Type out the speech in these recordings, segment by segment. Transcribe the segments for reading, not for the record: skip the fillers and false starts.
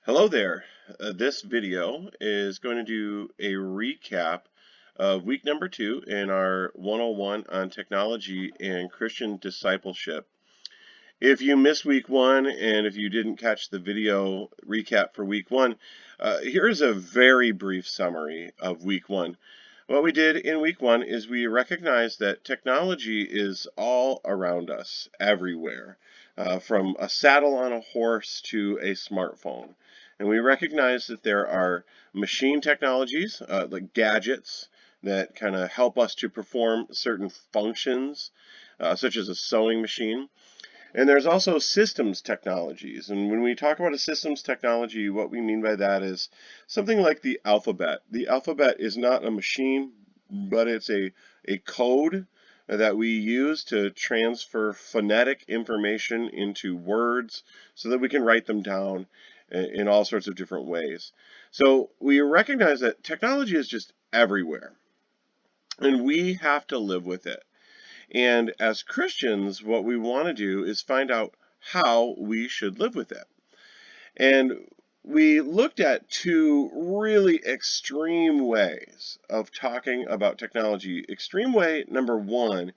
Hello there. This video is going to do a recap of week number 2 in our 101 on technology and Christian discipleship. If you missed week 1 and if you didn't catch the video recap for week 1, here's a very brief summary of week 1. What we did in week 1 is we recognized that technology is all around us, everywhere, from a saddle on a horse to a smartphone. And we recognize that there are machine technologies, like gadgets, that kind of help us to perform certain functions, such as a sewing machine. And there's also systems technologies. And when we talk about a systems technology, what we mean by that is something like the alphabet. The alphabet is not a machine, but it's a code that we use to transfer phonetic information into words so that we can write them down in all sorts of different ways. So we recognize that technology is just everywhere, and we have to live with it. And as Christians, what we want to do is find out how we should live with it. And we looked at two really extreme ways of talking about technology. Extreme way number one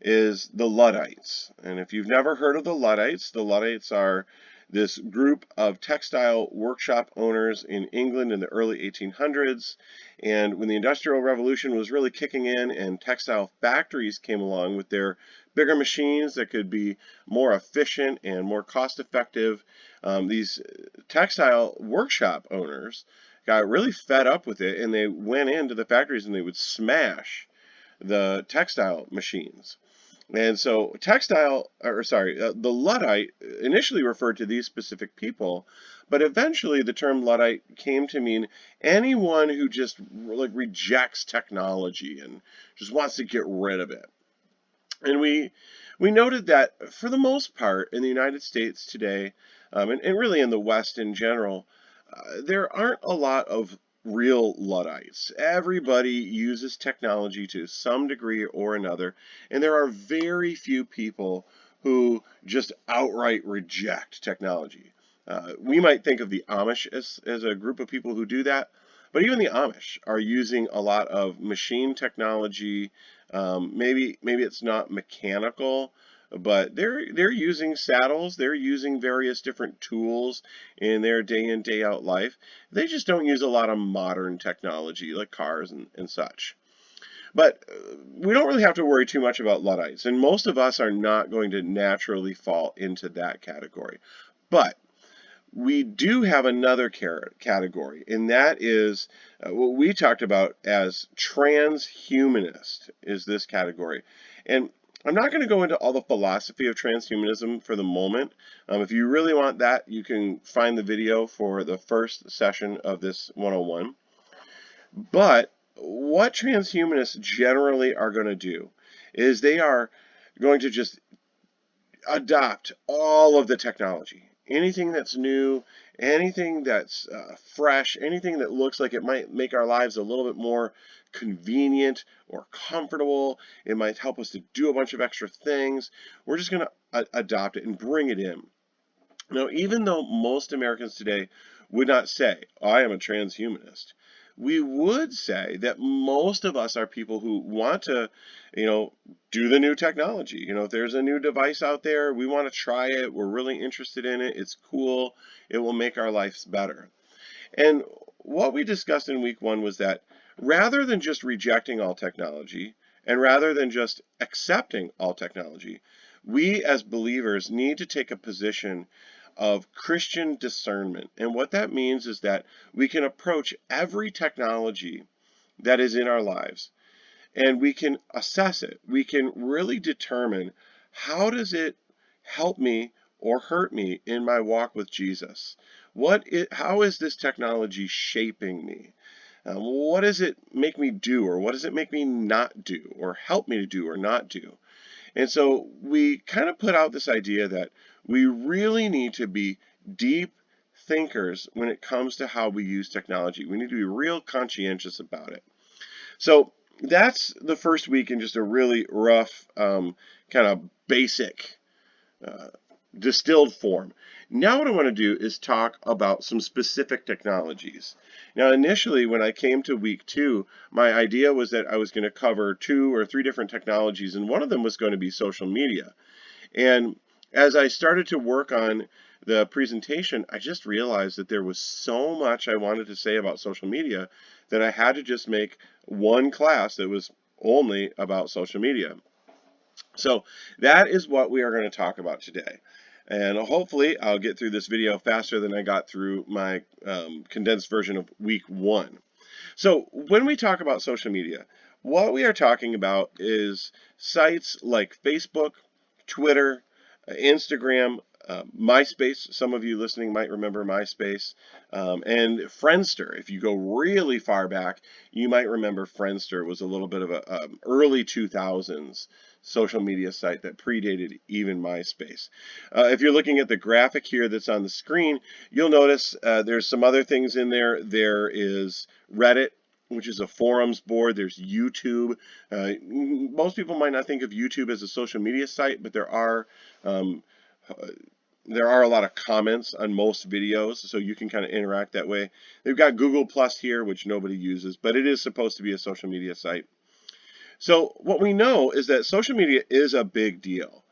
is the Luddites. And if you've never heard of the Luddites are this group of textile workshop owners in England in the early 1800s. And when the Industrial Revolution was really kicking in and textile factories came along with their bigger machines that could be more efficient and more cost effective, these textile workshop owners got really fed up with it, and they went into the factories and they would smash the textile machines. And so the Luddite initially referred to these specific people, but eventually the term Luddite came to mean anyone who just like rejects technology and just wants to get rid of it. And we noted that for the most part in the United States today, and really in the West in general, there aren't a lot of real Luddites. Everybody uses technology to some degree or another, and there are very few people who just outright reject technology. We might think of the Amish as a group of people who do that, but even the Amish are using a lot of machine technology. Maybe it's not mechanical, but they're using saddles. They're using various different tools in their day in day out life. They just don't use a lot of modern technology like cars and such. But we don't really have to worry too much about Luddites, and most of us are not going to naturally fall into that category. But we do have another category, and that is what we talked about as transhumanist is this category. And I'm not going to go into all the philosophy of transhumanism for the moment. If you really want that, you can find the video for the first session of this 101. But what transhumanists generally are going to do is they are going to just adopt all of the technology. Anything that's new, anything that's fresh, anything that looks like it might make our lives a little bit more convenient or comfortable, it might help us to do a bunch of extra things, we're just going to adopt it and bring it in. Now, even though most Americans today would not say, I am a transhumanist, we would say that most of us are people who want to, do the new technology. If there's a new device out there, we want to try it. We're really interested in it. It's cool. It will make our lives better. And what we discussed in week 1 was that rather than just rejecting all technology and rather than just accepting all technology, we as believers need to take a position of Christian discernment. And what that means is that we can approach every technology that is in our lives and we can assess it. We can really determine, how does it help me or hurt me in my walk with Jesus? How is this technology shaping me? What does it make me do, or what does it make me not do, or help me to do or not do? And so we kind of put out this idea that we really need to be deep thinkers when it comes to how we use technology. We need to be real conscientious about it. So that's the first week in just a really rough, kind of basic distilled form. Now what I want to do is talk about some specific technologies. Now initially when I came to week 2, my idea was that I was going to cover 2 or 3 different technologies, and one of them was going to be social media. And as I started to work on the presentation, I just realized that there was so much I wanted to say about social media that I had to just make one class that was only about social media. So that is what we are going to talk about today. And hopefully I'll get through this video faster than I got through my condensed version of week 1. So when we talk about social media, what we are talking about is sites like Facebook, Twitter, Instagram, MySpace. Some of you listening might remember MySpace, and Friendster. If you go really far back, you might remember Friendster was a little bit of a early 2000s social media site that predated even MySpace. If you're looking at the graphic here that's on the screen, you'll notice there's some other things in there. There is Reddit, which is a forums board. There's YouTube. Most people might not think of YouTube as a social media site, but um, there are a lot of comments on most videos, so you can kind of interact that way. They've got Google Plus here, which nobody uses, but it is supposed to be a social media site. So what we know is that social media is a big deal.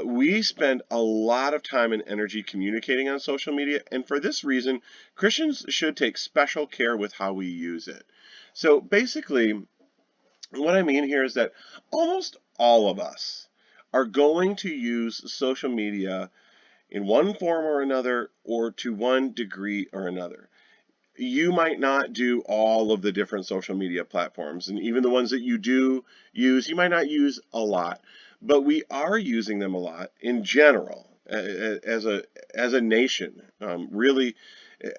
We spend a lot of time and energy communicating on social media, and for this reason, Christians should take special care with how we use it. So basically, what I mean here is that almost all of us are going to use social media in one form or another, or to one degree or another. You might not do all of the different social media platforms, and even the ones that you do use, you might not use a lot, but we are using them a lot in general as a nation. Really,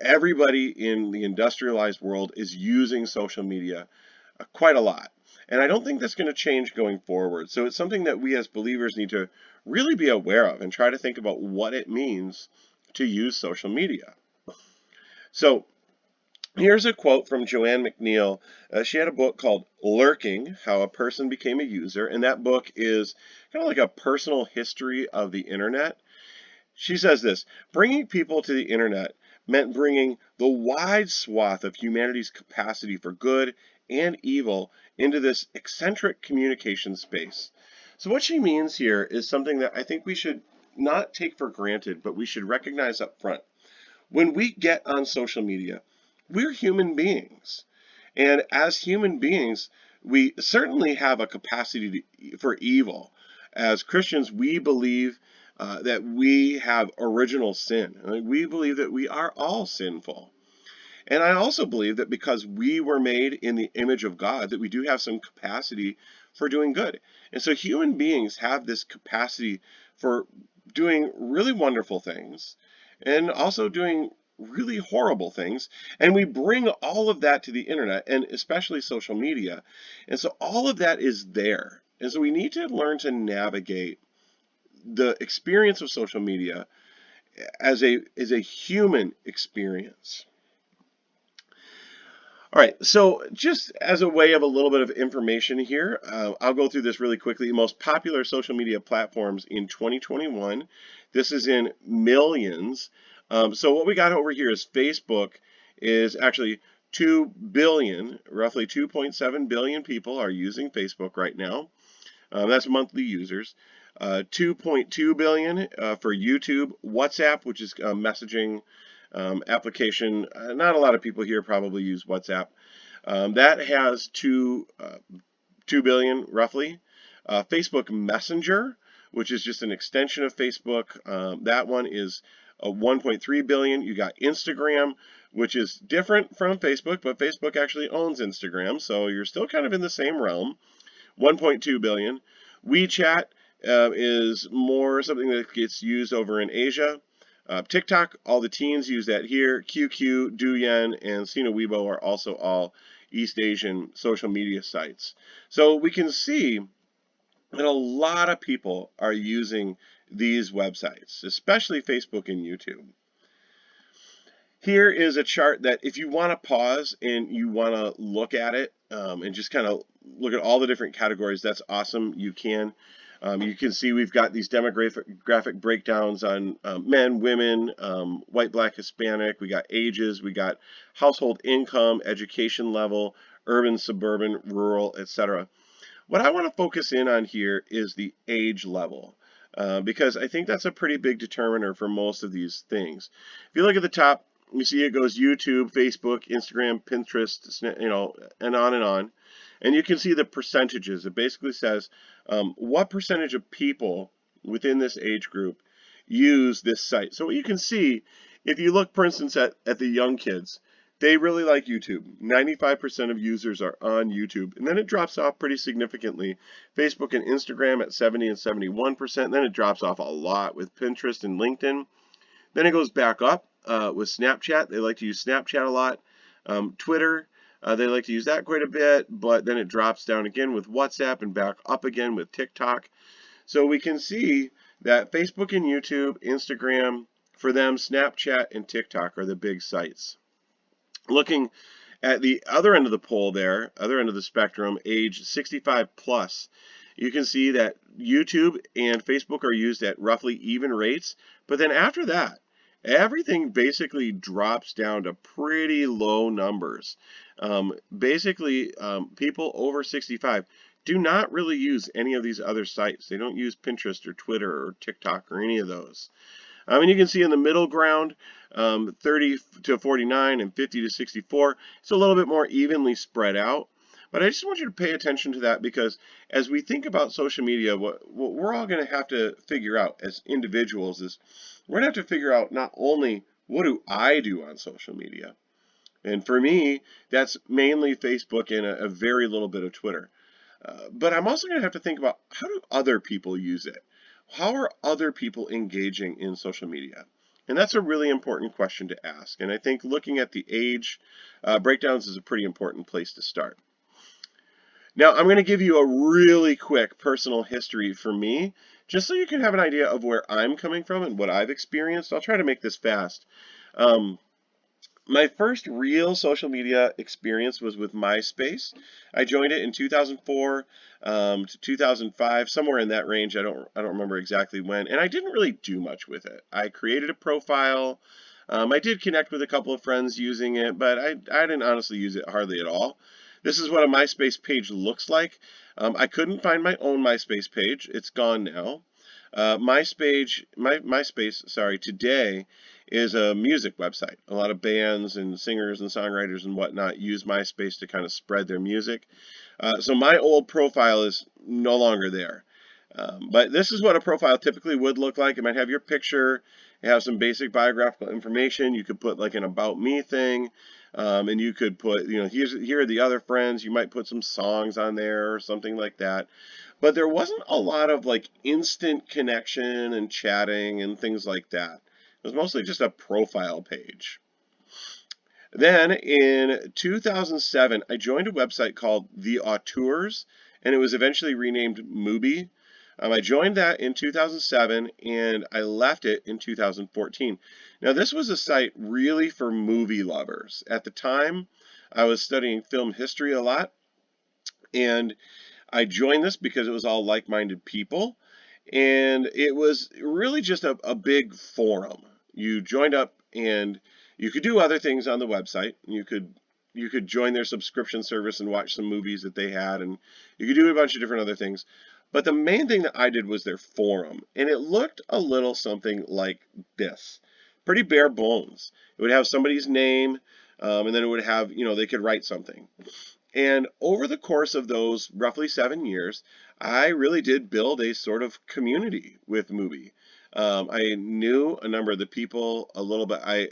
everybody in the industrialized world is using social media quite a lot. And I don't think that's going to change going forward. So it's something that we as believers need to really be aware of and try to think about what it means to use social media. So here's a quote from Joanne McNeil. She had a book called Lurking, How a Person Became a User, and that book is kind of like a personal history of the internet. She says this: bringing people to the internet meant bringing the wide swath of humanity's capacity for good and evil into this eccentric communication space. So what she means here is something that I think we should not take for granted, but we should recognize up front. When we get on social media, we're human beings. And as human beings, we certainly have a capacity for evil. As Christians, we believe that we have original sin. We believe that we are all sinful. And I also believe that because we were made in the image of God, that we do have some capacity for doing good. And so human beings have this capacity for doing really wonderful things and also doing really horrible things. And we bring all of that to the internet and especially social media. And so all of that is there. And so we need to learn to navigate the experience of social media as a human experience. All right, so just as a way of a little bit of information here, I'll go through this really quickly. Most popular social media platforms in 2021. This is in millions. So what we got over here is Facebook is actually 2 billion, roughly 2.7 billion people are using Facebook right now. That's monthly users. 2.2 billion for YouTube. WhatsApp, which is messaging application. Not a lot of people here probably use WhatsApp. That has 2 billion roughly. Facebook Messenger, which is just an extension of Facebook. That one is 1.3 billion. You got Instagram, which is different from Facebook, but Facebook actually owns Instagram, so you're still kind of in the same realm. 1.2 billion. WeChat is more something that gets used over in Asia. TikTok, all the teens use that here. QQ, Douyin, and Sina Weibo are also all East Asian social media sites. So we can see that a lot of people are using these websites, especially Facebook and YouTube. Here is a chart that if you want to pause and you want to look at it and just kind of look at all the different categories, that's awesome. You can. You can see we've got these demographic breakdowns on men, women, white, black, Hispanic. We got ages, we got household income, education level, urban, suburban, rural, etc. What I want to focus in on here is the age level. Because I think that's a pretty big determiner for most of these things. If you look at the top, you see it goes YouTube, Facebook, Instagram, Pinterest, and on and on. And you can see the percentages. It basically says what percentage of people within this age group use this site. So what you can see, if you look, for instance, at the young kids, they really like YouTube. 95% of users are on YouTube. And then it drops off pretty significantly. Facebook and Instagram at 70 and 71%. Then it drops off a lot with Pinterest and LinkedIn. Then it goes back up with Snapchat. They like to use Snapchat a lot. Twitter, they like to use that quite a bit. But then it drops down again with WhatsApp and back up again with TikTok. So we can see that Facebook and YouTube, Instagram, for them, Snapchat and TikTok are the big sites. Looking at the other end of the poll there, other end of the spectrum, age 65 plus, you can see that YouTube and Facebook are used at roughly even rates. But then after that, everything basically drops down to pretty low numbers. People over 65 do not really use any of these other sites. They don't use Pinterest or Twitter or TikTok or any of those. And you can see in the middle ground, 30 to 49 and 50 to 64. It's a little bit more evenly spread out. But I just want you to pay attention to that, because as we think about social media, what we're all going to have to figure out as individuals is we're going to have to figure out not only what do I do on social media. And for me, that's mainly Facebook and a very little bit of Twitter. But I'm also going to have to think about, how do other people use it? How are other people engaging in social media? And that's a really important question to ask. And I think looking at the age breakdowns is a pretty important place to start. Now, I'm going to give you a really quick personal history for me, just so you can have an idea of where I'm coming from and what I've experienced. I'll try to make this fast. My first real social media experience was with MySpace. I joined it in 2004 to 2005, somewhere in that range. I don't remember exactly when, and I didn't really do much with it. I created a profile. I did connect with a couple of friends using it, but I didn't honestly use it hardly at all. This is what a MySpace page looks like. I couldn't find my own MySpace page. It's gone now. MySpace, today is a music website. A lot of bands and singers and songwriters and whatnot use MySpace to kind of spread their music. So my old profile is no longer there. But this is what a profile typically would look like. It might have your picture, it have some basic biographical information. You could put like an about me thing, and you could put, here are the other friends. You might put some songs on there or something like that. But there wasn't a lot of like instant connection and chatting and things like that. It was mostly just a profile page. Then in 2007, I joined a website called The Auteurs, and it was eventually renamed Mubi. I joined that in 2007, and I left it in 2014. Now, this was a site really for movie lovers. At the time, I was studying film history a lot, and I joined this because it was all like-minded people, and it was really just a big forum. You joined up, and you could do other things on the website. You could join their subscription service and watch some movies that they had, and you could do a bunch of different other things. But the main thing that I did was their forum, and it looked a little something like this. Pretty bare bones. It would have somebody's name, and then it would have, they could write something. And over the course of those roughly 7 years, I really did build a sort of community with Mubi. I knew a number of the people a little bit. I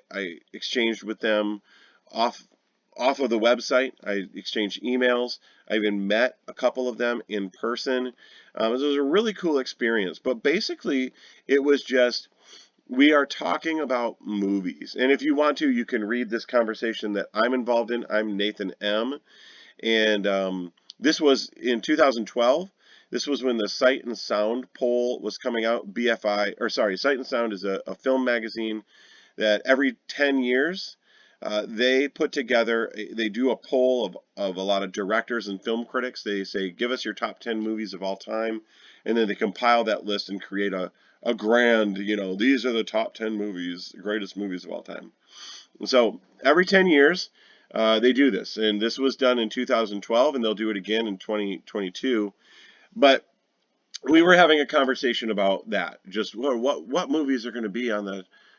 exchanged with them off of the website. I exchanged emails. I even met a couple of them in person. It was a really cool experience. But basically, it was just, we are talking about movies. And if you want to, you can read this conversation that I'm involved in. I'm Nathan M. And this was in 2012. This was when the Sight and Sound poll was coming out. Sight and Sound is a film magazine that every 10 years they put together, they do a poll of a lot of directors and film critics. They say, give us your top 10 movies of all time. and then they compile that list and create a grand, these are the top 10 movies, greatest movies of all time. And so every 10 years, they do this. And this was done in 2012, and they'll do it again in 2022. But we were having a conversation about that. Just what movies are going to be on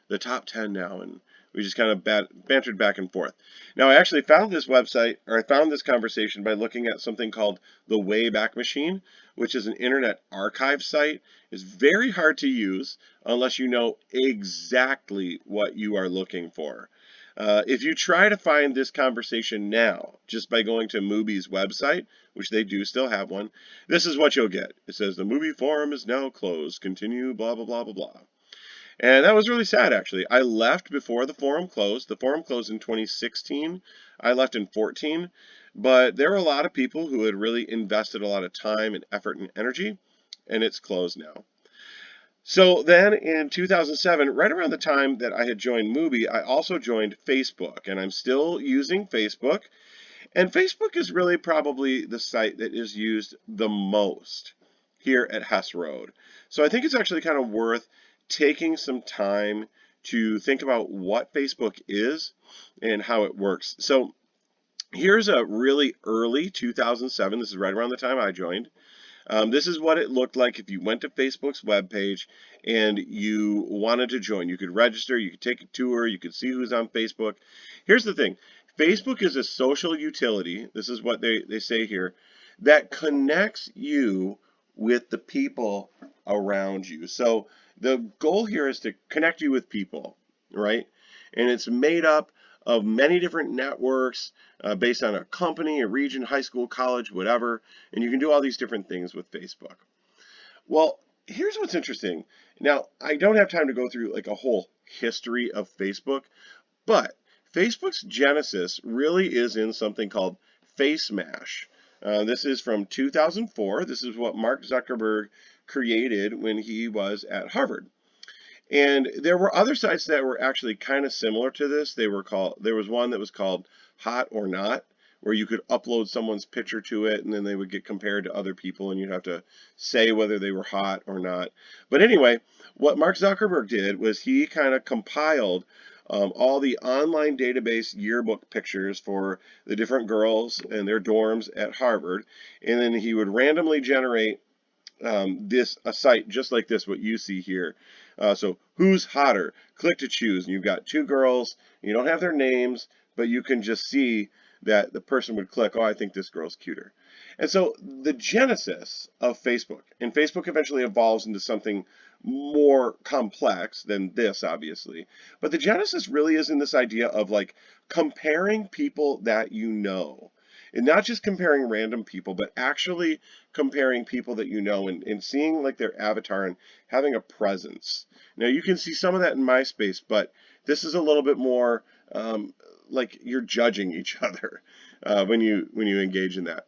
the top 10 now, and we just kind of bantered back and forth. Now, I actually found this website, or I found this conversation by looking at something called the Wayback Machine, which is an internet archive site. It's very hard to use unless you know exactly what you are looking for. If you try to find this conversation now, just by going to Mubi's website, which they do still have one, this is what you'll get. It says the movie forum is now closed. Continue, blah, blah, blah, blah, blah. And that was really sad, actually. I left before the forum closed. The forum closed in 2016. I left in 14. But there were a lot of people who had really invested a lot of time and effort and energy, and it's closed now. So then in 2007, right around the time that I had joined Mubi, I also joined Facebook, and I'm still using Facebook. And Facebook is really probably the site that is used the most here at Hess Road. So I think it's actually kind of worth taking some time to think about what Facebook is and how it works. So here's a really early 2007. This is right around the time I joined. This is what it looked like if you went to Facebook's webpage and you wanted to join. You could register, you could take a tour, you could see who's on Facebook. Here's the thing. Facebook is a social utility, this is what they say here, that connects you with the people around you. So the goal here is to connect you with people, right? And it's made up of many different networks based on a company, a region, high school, college, whatever, and you can do all these different things with Facebook. Well, here's what's interesting. Now, I don't have time to go through like a whole history of Facebook, but Facebook's genesis really is in something called FaceMash. This is from 2004. This is what Mark Zuckerberg created when he was at Harvard. And there were other sites that were actually kind of similar to this. There was one that was called Hot or Not, where you could upload someone's picture to it and then they would get compared to other people and you'd have to say whether they were hot or not. But anyway, what Mark Zuckerberg did was he kind of compiled all the online database yearbook pictures for the different girls and their dorms at Harvard, and then he would randomly generate a site just like this, what you see here. So who's hotter? Click to choose. And you've got two girls. You don't have their names, but you can just see that the person would click, oh, I think this girl's cuter. And so the genesis of Facebook, and Facebook eventually evolves into something more complex than this, obviously. But the genesis really is in this idea of like comparing people that you know. And not just comparing random people, but actually comparing people that you know and seeing like their avatar and having a presence. Now you can see some of that in MySpace, but this is a little bit more like you're judging each other when you engage in that.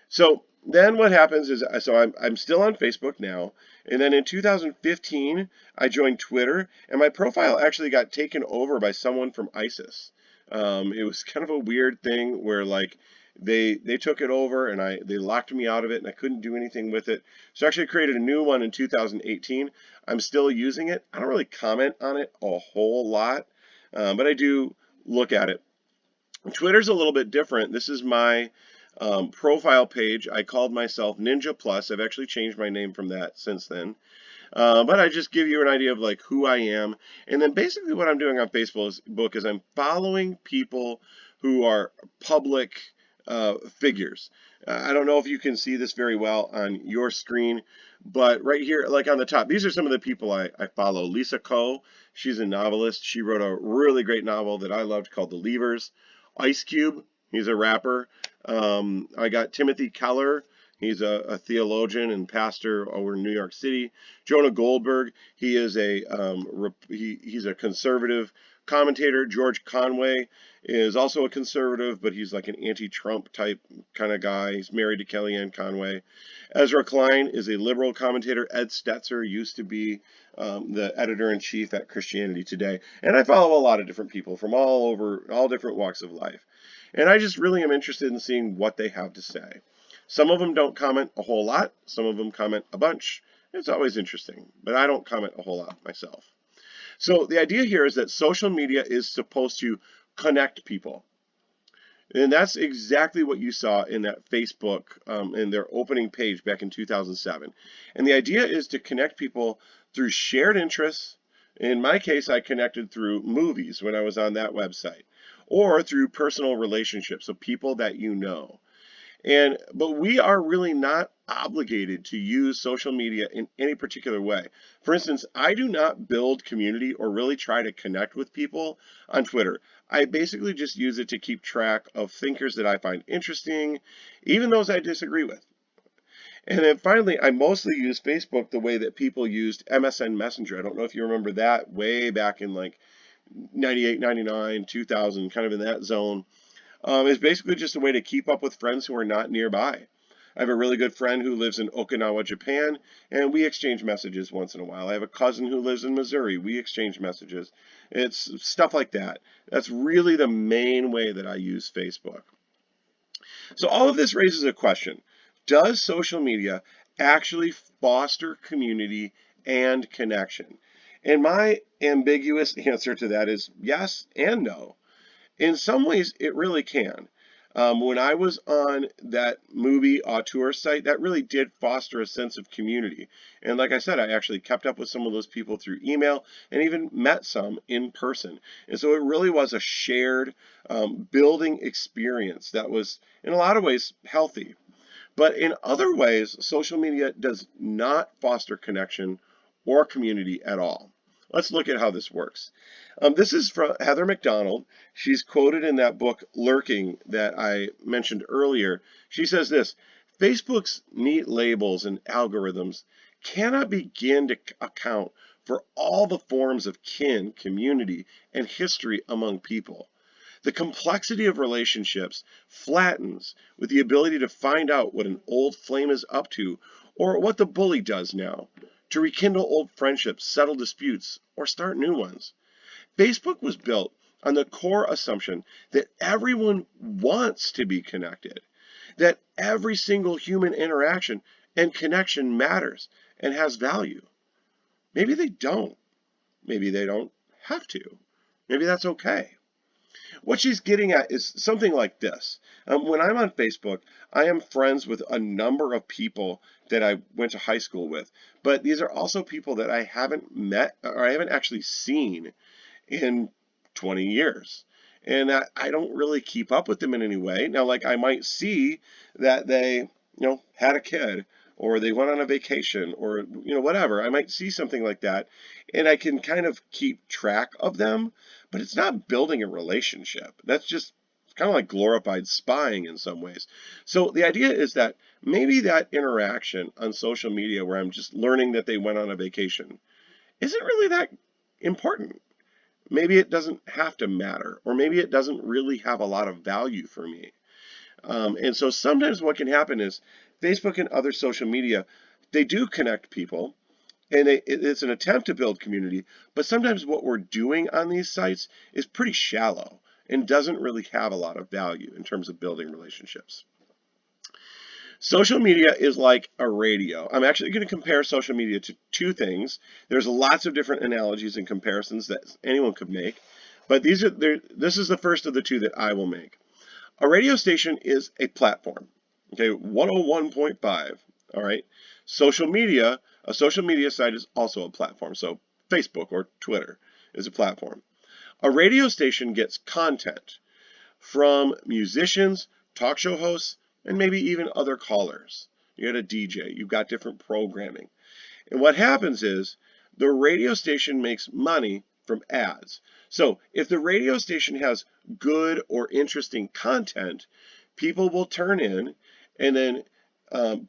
So then what happens is, so I'm still on Facebook now, and then in 2015 I joined Twitter, and my profile actually got taken over by someone from ISIS. It was kind of a weird thing where like they took it over and they locked me out of it and I couldn't do anything with it. So I actually created a new one in 2018. I'm still using it. I don't really comment on it a whole lot, but I do look at it. Twitter's a little bit different. This is my profile page. I called myself Ninja Plus. I've actually changed my name from that since then. But I just give you an idea of like who I am. And then basically what I'm doing on Facebook is I'm following people who are public figures. I don't know if you can see this very well on your screen, but right here, like on the top, these are some of the people I follow. Lisa Ko, she's a novelist. She wrote a really great novel that I loved called The Leavers. Ice Cube, he's a rapper. I got Timothy Keller. He's a theologian and pastor over in New York City. Jonah Goldberg, he is he's a conservative commentator. George Conway is also a conservative, but he's like an anti-Trump type kind of guy. He's married to Kellyanne Conway. Ezra Klein is a liberal commentator. Ed Stetzer used to be the editor-in-chief at Christianity Today. And I follow a lot of different people from all different walks of life. And I just really am interested in seeing what they have to say. Some of them don't comment a whole lot. Some of them comment a bunch. It's always interesting, but I don't comment a whole lot myself. So the idea here is that social media is supposed to connect people. And that's exactly what you saw in that Facebook, in their opening page back in 2007. And the idea is to connect people through shared interests. In my case, I connected through movies when I was on that website, or through personal relationships, so people that you know. But we are really not obligated to use social media in any particular way. For instance, I do not build community or really try to connect with people on Twitter. I basically just use it to keep track of thinkers that I find interesting, even those I disagree with. And then finally, I mostly use Facebook the way that people used MSN Messenger. I don't know if you remember that way back in like 98, 99, 2000, kind of in that zone. Is basically just a way to keep up with friends who are not nearby. I have a really good friend who lives in Okinawa, Japan, and we exchange messages once in a while. I have a cousin who lives in Missouri. We exchange messages. It's stuff like that. That's really the main way that I use Facebook. So all of this raises a question. Does social media actually foster community and connection? And my ambiguous answer to that is yes and no. In some ways, it really can. When I was on that movie auteur site, that really did foster a sense of community. And like I said, I actually kept up with some of those people through email and even met some in person. And so it really was a shared building experience that was, in a lot of ways, healthy. But in other ways, social media does not foster connection or community at all. Let's look at how this works. This is from Heather McDonald. She's quoted in that book, Lurking, that I mentioned earlier. She says this: Facebook's neat labels and algorithms cannot begin to account for all the forms of kin, community, and history among people. The complexity of relationships flattens with the ability to find out what an old flame is up to or what the bully does now, to rekindle old friendships, settle disputes, or start new ones. Facebook was built on the core assumption that everyone wants to be connected, that every single human interaction and connection matters and has value. Maybe they don't. Maybe they don't have to. Maybe that's okay. What she's getting at is something like this. When I'm on Facebook, I am friends with a number of people that I went to high school with, but these are also people that I haven't met or I haven't actually seen in 20 years. And I don't really keep up with them in any way. Now, like I might see that they, had a kid or they went on a vacation or, whatever. I might see something like that and I can kind of keep track of them, but it's not building a relationship. That's just kind of like glorified spying in some ways. So the idea is that maybe that interaction on social media where I'm just learning that they went on a vacation isn't really that important. Maybe it doesn't have to matter, or maybe it doesn't really have a lot of value for me. And so sometimes what can happen is Facebook and other social media, they do connect people, and it's an attempt to build community, but sometimes what we're doing on these sites is pretty shallow and doesn't really have a lot of value in terms of building relationships. Social media is like a radio. I'm actually going to compare social media to two things. There's lots of different analogies and comparisons that anyone could make, but this is the first of the two that I will make. A radio station is a platform, okay, 101.5, all right? A social media site is also a platform, so Facebook or Twitter is a platform. A radio station gets content from musicians, talk show hosts, and maybe even other callers. You got a DJ, you've got different programming. And what happens is the radio station makes money from ads. So if the radio station has good or interesting content, people will turn in, and then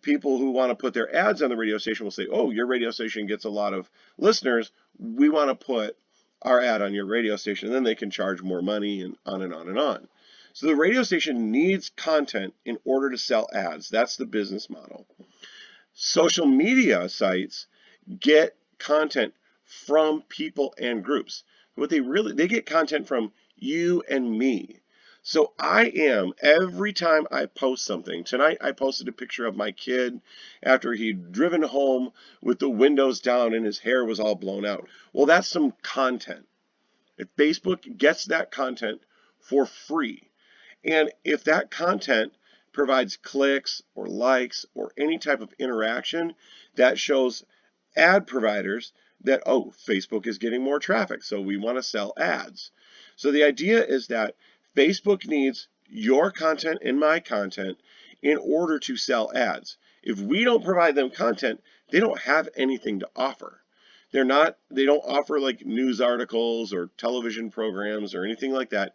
people who want to put their ads on the radio station will say, oh, your radio station gets a lot of listeners. We want to put our ad on your radio station. And then they can charge more money and on and on and on. So the radio station needs content in order to sell ads. That's the business model. Social media sites get content from people and groups. They get content from you and me. So every time I post something, tonight I posted a picture of my kid after he'd driven home with the windows down and his hair was all blown out. Well, that's some content. If Facebook gets that content for free, and if that content provides clicks or likes or any type of interaction, that shows ad providers that, oh, Facebook is getting more traffic, so we want to sell ads. So the idea is that Facebook needs your content and my content in order to sell ads. If we don't provide them content, they don't have anything to offer. They don't offer like news articles or television programs or anything like that.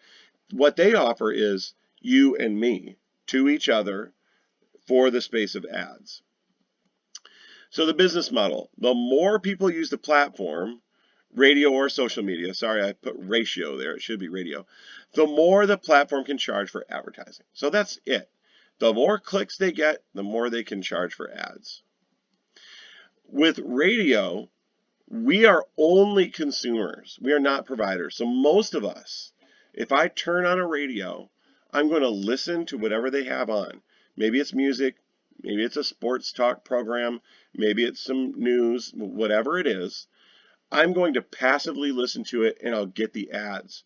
What they offer is you and me to each other for the space of ads. So the business model, the more people use the platform, radio or social media, sorry, I put ratio there, it should be radio, the more the platform can charge for advertising. So that's it. The more clicks they get, the more they can charge for ads. With radio, we are only consumers. We are not providers. So most of us, if I turn on a radio, I'm going to listen to whatever they have on. Maybe it's music, maybe it's a sports talk program, maybe it's some news, whatever it is. I'm going to passively listen to it and I'll get the ads.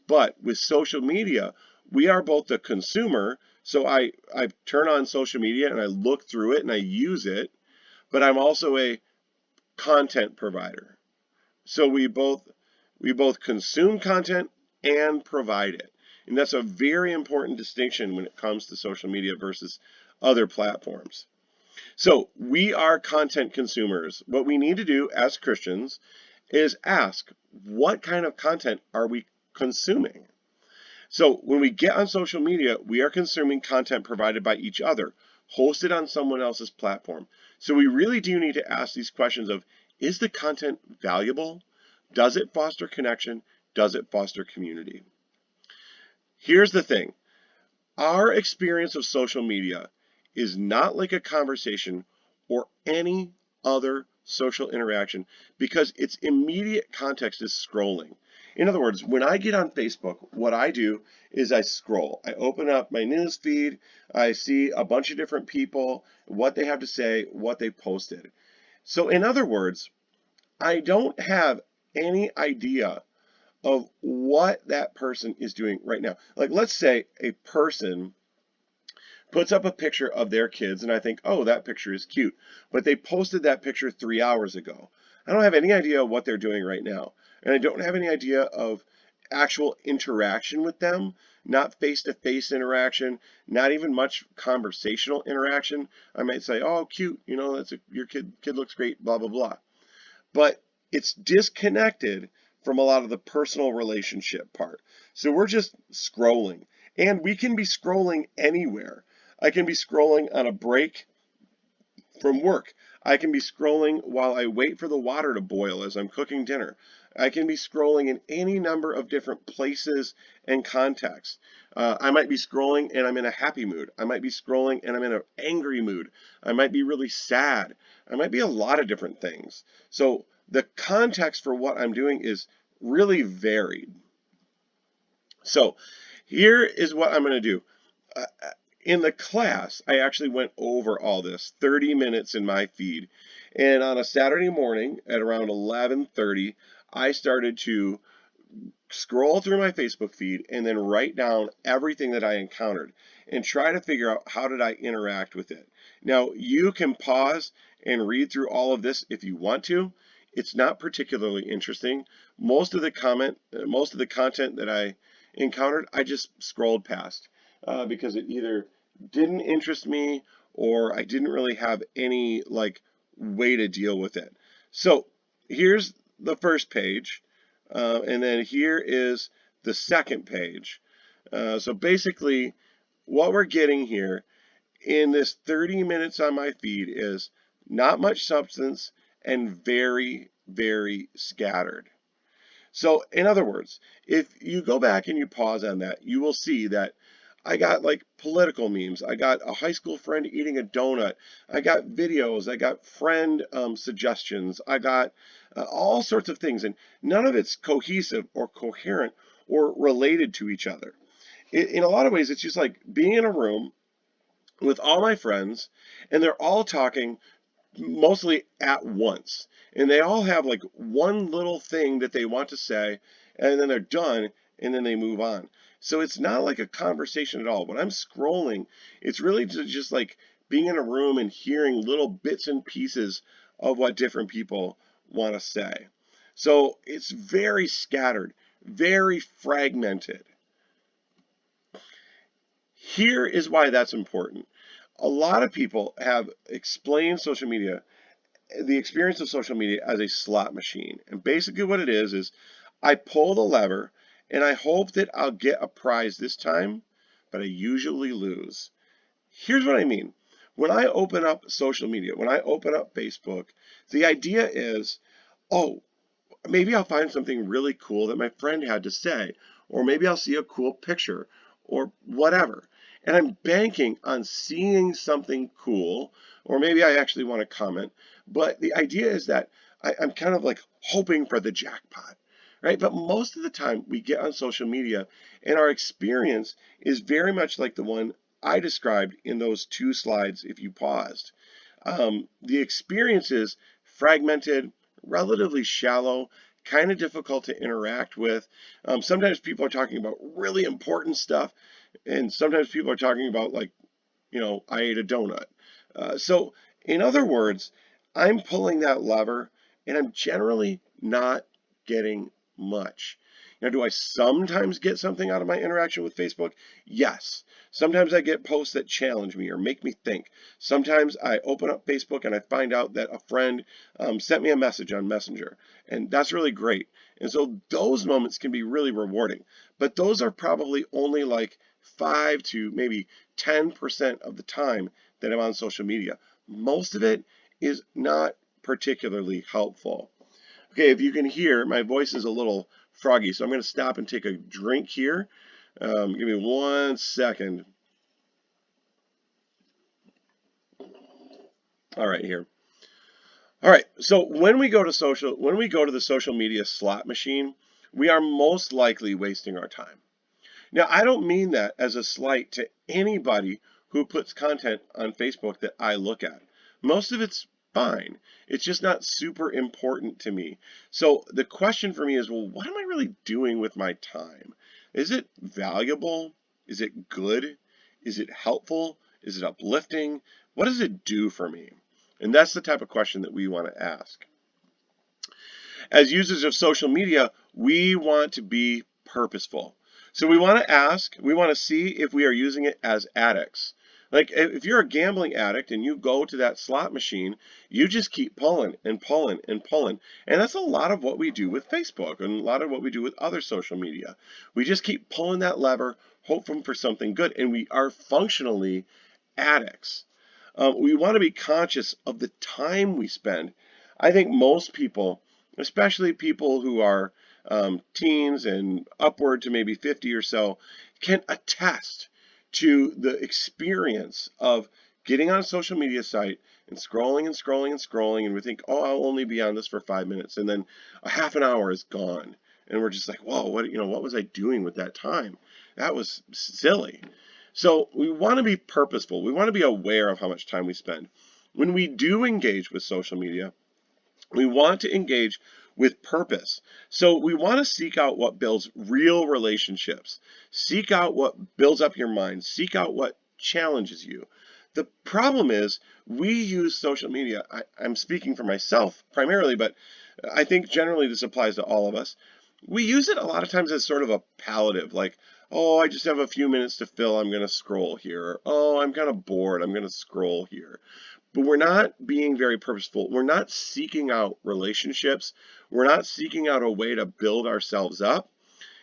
But with social media, we are both the consumer. So I turn on social media and I look through it and I use it, but I'm also a content provider. So we both consume content and provide it. And that's a very important distinction when it comes to social media versus other platforms. So we are content consumers. What we need to do as Christians is ask, what kind of content are we consuming? So when we get on social media, we are consuming content provided by each other, hosted on someone else's platform. So we really do need to ask these questions of, is the content valuable? Does it foster connection? Does it foster community? Here's the thing. Our experience of social media is not like a conversation or any other social interaction because its immediate context is scrolling. In other words, when I get on Facebook, what I do is I scroll. I open up my news feed. I see a bunch of different people, what they have to say, what they posted. So in other words, I don't have any idea of what that person is doing right now. Like, let's say a person puts up a picture of their kids and I think, oh, that picture is cute, but they posted that picture 3 hours ago. I don't have any idea what they're doing right now, and I don't have any idea of actual interaction with them, not face-to-face interaction, not even much conversational interaction. I might say, oh, cute, you know, your kid looks great, blah blah blah, but it's disconnected from a lot of the personal relationship part. So we're just scrolling, and we can be scrolling anywhere. I can be scrolling on a break from work. I can be scrolling while I wait for the water to boil as I'm cooking dinner. I can be scrolling in any number of different places and contexts. I might be scrolling and I'm in a happy mood. I might be scrolling and I'm in an angry mood. I might be really sad. I might be a lot of different things. So the context for what I'm doing is really varied. So here is what I'm going to do. In the class, I actually went over all this, 30 minutes in my feed. And on a Saturday morning at around 11:30, I started to scroll through my Facebook feed and then write down everything that I encountered and try to figure out how did I interact with it. Now, you can pause and read through all of this if you want to. It's not particularly interesting. Most of the content that I encountered, I just scrolled past because it either didn't interest me or I didn't really have any way to deal with it. So here's the first page, and then here is the second page. So basically, what we're getting here in this 30 minutes on my feed is not much substance and very, very scattered. So in other words, if you go back and you pause on that, you will see that I got political memes. I got a high school friend eating a donut. I got videos. I got friend suggestions. I got all sorts of things, and none of it's cohesive or coherent or related to each other. In a lot of ways, it's just like being in a room with all my friends, and they're all talking mostly at once. And they all have like one little thing that they want to say, and then they're done, and then they move on. So it's not like a conversation at all. When I'm scrolling, it's really just like being in a room and hearing little bits and pieces of what different people want to say. So it's very scattered, very fragmented. Here is why that's important. A lot of people have explained social media, the experience of social media, as a slot machine. And basically what it is I pull the lever and I hope that I'll get a prize this time, but I usually lose. Here's what I mean. When I open up social media, when I open up Facebook, the idea is, oh, maybe I'll find something really cool that my friend had to say, or maybe I'll see a cool picture, or whatever. And I'm banking on seeing something cool, or maybe I actually want to comment. But the idea is that I'm kind of like hoping for the jackpot, right? But most of the time we get on social media and our experience is very much like the one I described in those two slides if you paused. The experience is fragmented, relatively shallow, kind of difficult to interact with. Sometimes people are talking about really important stuff, and sometimes people are talking about, like, I ate a donut. So, in other words, I'm pulling that lever, and I'm generally not getting much. Now, do I sometimes get something out of my interaction with Facebook? Yes. Sometimes I get posts that challenge me or make me think. Sometimes I open up Facebook and I find out that a friend sent me a message on Messenger, and that's really great. And so those moments can be really rewarding, but those are probably only like 5 to maybe 10% of the time that I'm on social media. Most of it is not particularly helpful. Okay, if you can hear, my voice is a little froggy, so I'm going to stop and take a drink here. Give me 1 second. All right, here. All right, so when we go to the social media slot machine, we are most likely wasting our time. Now, I don't mean that as a slight to anybody who puts content on Facebook that I look at. Most of it's fine. It's just not super important to me. So the question for me is, well, what am I really doing with my time? Is it valuable? Is it good? Is it helpful? Is it uplifting? What does it do for me? And that's the type of question that we want to ask. As users of social media, we want to be purposeful. So we want to ask, we want to see if we are using it as addicts. Like if you're a gambling addict and you go to that slot machine, you just keep pulling and pulling and pulling. And that's a lot of what we do with Facebook and a lot of what we do with other social media. We just keep pulling that lever, hoping for something good, and we are functionally addicts. We want to be conscious of the time we spend. I think most people, especially people who are teens and upward to maybe 50 or so, can attest to the experience of getting on a social media site and scrolling and scrolling and scrolling, and we think, oh, I'll only be on this for 5 minutes, and then a half an hour is gone, and we're just like, whoa, what was I doing with that time? That was silly. So we want to be purposeful. We want to be aware of how much time we spend. When we do engage with social media, we want to engage with purpose. So we want to seek out what builds real relationships. Seek out what builds up your mind. Seek out what challenges you. The problem is we use social media. I'm speaking for myself primarily, but I think generally this applies to all of us. We use it a lot of times as sort of a palliative, like, oh, I just have a few minutes to fill, I'm going to scroll here. Or, oh, I'm kind of bored, I'm going to scroll here. But we're not being very purposeful. We're not seeking out relationships. We're not seeking out a way to build ourselves up.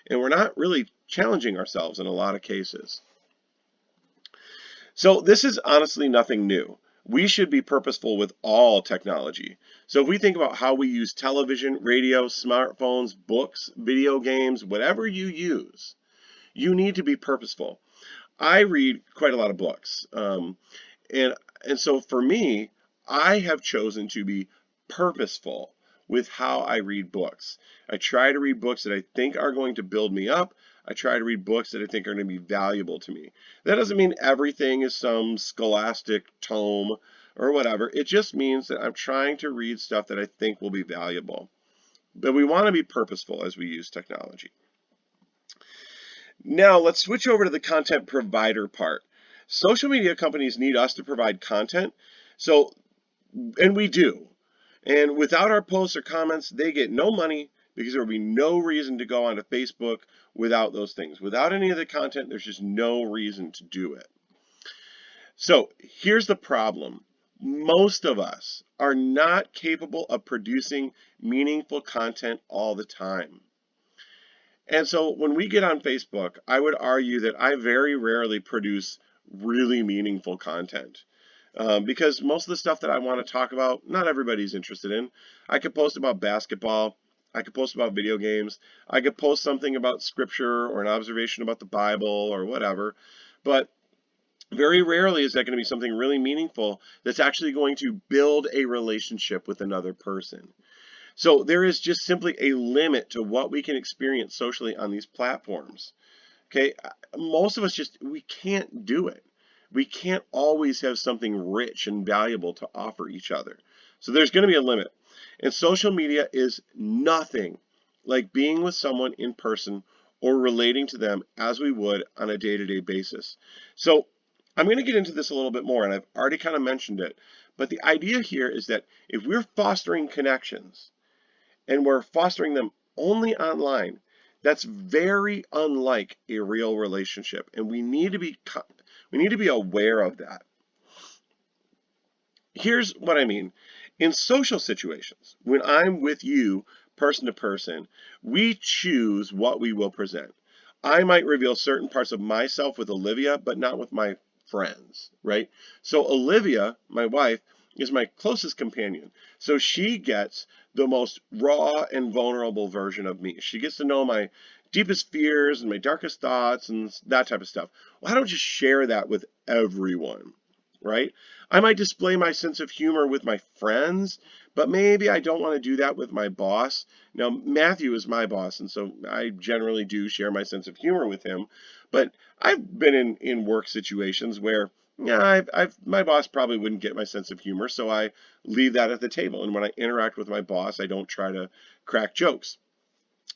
And we're not really challenging ourselves in a lot of cases. So this is honestly nothing new. We should be purposeful with all technology. So if we think about how we use television, radio, smartphones, books, video games, whatever you use, you need to be purposeful. I read quite a lot of books. And so for me, I have chosen to be purposeful with how I read books. I try to read books that I think are going to build me up. I try to read books that I think are going to be valuable to me. That doesn't mean everything is some scholastic tome or whatever. It just means that I'm trying to read stuff that I think will be valuable. But we want to be purposeful as we use technology. Now let's switch over to the content provider part. Social media companies need us to provide content, and we do. And without our posts or comments, they get no money because there will be no reason to go onto Facebook without those things. Without any of the content, there's just no reason to do it. So here's the problem. Most of us are not capable of producing meaningful content all the time. And so when we get on Facebook, I would argue that I very rarely produce really meaningful content. Because most of the stuff that I want to talk about, not everybody's interested in. I could post about basketball. I could post about video games. I could post something about scripture or an observation about the Bible or whatever. But very rarely is that going to be something really meaningful that's actually going to build a relationship with another person. So there is just simply a limit to what we can experience socially on these platforms. Okay, most of us we can't do it. We can't always have something rich and valuable to offer each other. So there's going to be a limit. And social media is nothing like being with someone in person or relating to them as we would on a day-to-day basis. So I'm going to get into this a little bit more, and I've already kind of mentioned it. But the idea here is that if we're fostering connections, and we're fostering them only online, that's very unlike a real relationship, and we need to be aware of that. Here's what I mean. In social situations, when I'm with you person to person, we choose what we will present. I might reveal certain parts of myself with Olivia, but not with my friends, right? So Olivia, my wife, is my closest companion. So she gets the most raw and vulnerable version of me. She gets to know my deepest fears and my darkest thoughts and that type of stuff. Well, I don't just share that with everyone, right? I might display my sense of humor with my friends, but maybe I don't want to do that with my boss. Now, Matthew is my boss, and so I generally do share my sense of humor with him. But I've been in work situations where yeah, my boss probably wouldn't get my sense of humor, so I leave that at the table. And when I interact with my boss, I don't try to crack jokes.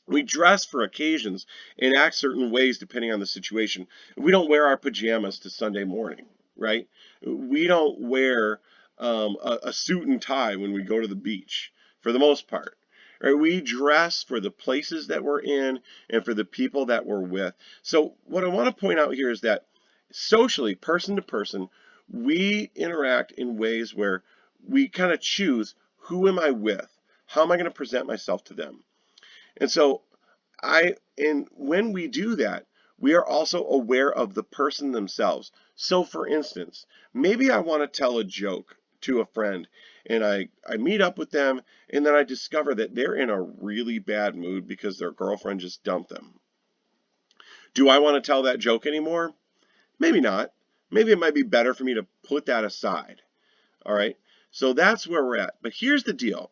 We dress for occasions and act certain ways depending on the situation. We don't wear our pajamas to Sunday morning, right? We don't wear a suit and tie when we go to the beach, for the most part. Right? We dress for the places that we're in and for the people that we're with. So what I want to point out here is that socially, person to person, we interact in ways where we kind of choose who am I with? How am I going to present myself to them? And so and when we do that, we are also aware of the person themselves. So for instance, maybe I want to tell a joke to a friend and I meet up with them and then I discover that they're in a really bad mood because their girlfriend just dumped them. Do I want to tell that joke anymore? Maybe not. Maybe it might be better for me to put that aside. All right. So that's where we're at. But here's the deal.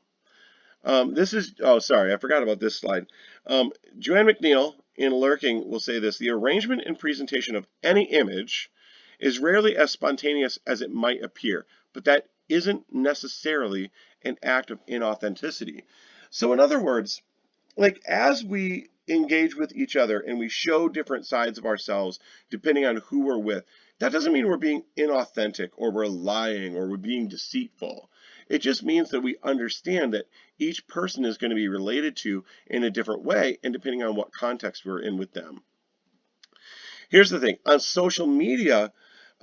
Oh, sorry, I forgot about this slide. Joanne McNeil in Lurking will say this: the arrangement and presentation of any image is rarely as spontaneous as it might appear, but that isn't necessarily an act of inauthenticity. So in other words, like as we engage with each other and we show different sides of ourselves depending on who we're with, that doesn't mean we're being inauthentic or we're lying or we're being deceitful. It just means that we understand that each person is going to be related to in a different way and depending on what context we're in with them. Here's the thing. On social media,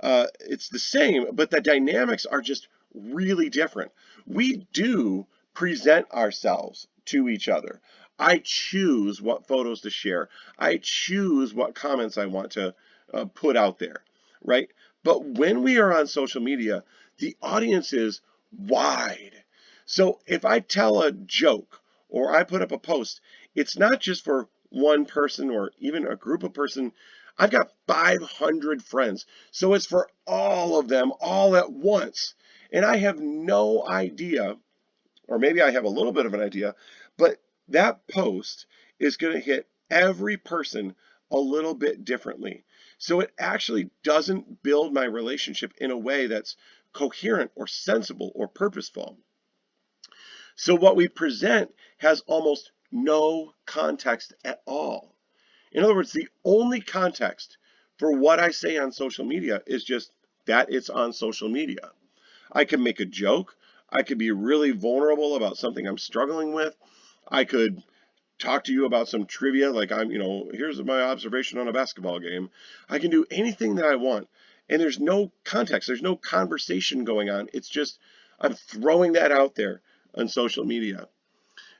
it's the same, but the dynamics are just really different. We do present ourselves to each other. I choose what photos to share. I choose what comments I want to put out there, right? But when we are on social media, the audience is wide. So if I tell a joke or I put up a post, it's not just for one person or even a group of person. I've got 500 friends, so it's for all of them all at once. And I have no idea or maybe I have a little bit of an idea, but that post is going to hit every person a little bit differently. So it actually doesn't build my relationship in a way that's coherent or sensible or purposeful. So what we present has almost no context at all. In other words, the only context for what I say on social media is just that it's on social media. I can make a joke. I could be really vulnerable about something I'm struggling with. I could talk to you about some trivia, like here's my observation on a basketball game. I can do anything that I want. And there's no context, there's no conversation going on. It's just I'm throwing that out there on social media.